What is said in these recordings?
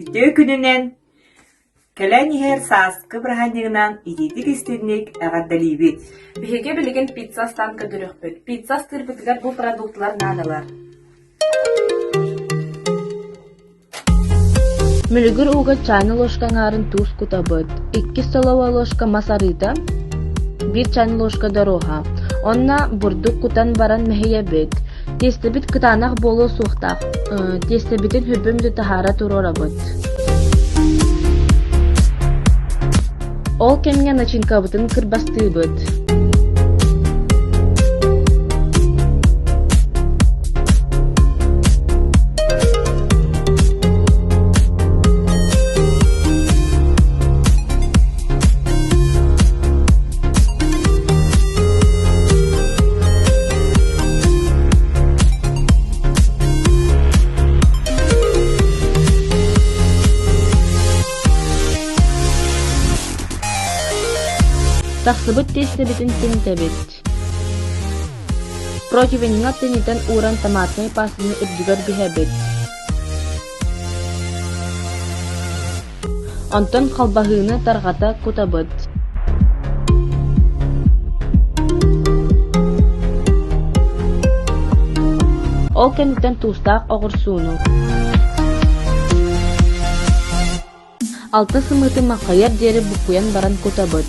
Үстө күнүнен кэлэнихэр сааскы браһанньыгынан ититик истинник аҕардалиибит. Биһиги билигин пицца станка дүрөхпүт. Пицца стырбытыгар бу продуктлар наадалар. Мүлүгүр уга чайны ложкаңарын туус кутабыт. 2 столовая ложка масарыта, 1 чайны ложка дороха. Онна бурдук кутан баран мэһиэбит. Тестебит кытаанах болу суохтаах. Тестебитин хүбүмдү тахара турорабыт. Ол кемге начинкабытын кырбастыыбыт. Тахсыбыт тестебитин тинтебит. Противенинга тинитен уран томатный пастаны үрдүгөр биһэбит. Онтон халбаһыыны таргата кутабыт. Ол кенитен туустаах оҕурсууну. Алты сымыты макайар диэри букуян баран кутабыт.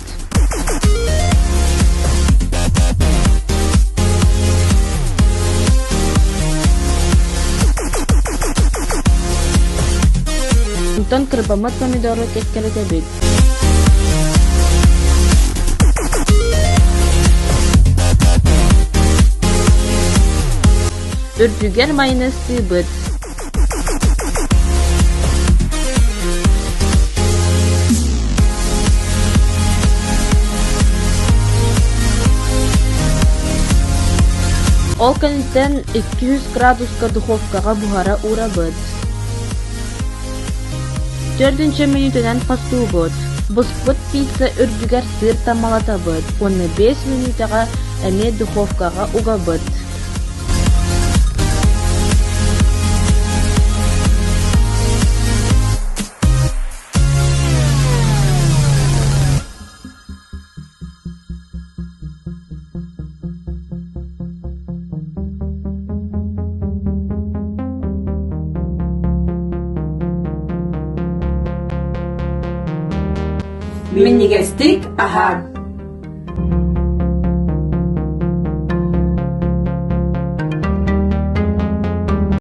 Онтон кырбамат помидору кеккелетебит. Үрдүгер майонез сыыбыт. Ол кенеттен 200 градуска духовкага бухара урабыт. 4 минутынан пастуубут. Буспут пицца үрдүгер сыр тамалатабыт. Оны 5 минутага эме духовкага угабыт. Миннигестик аһар.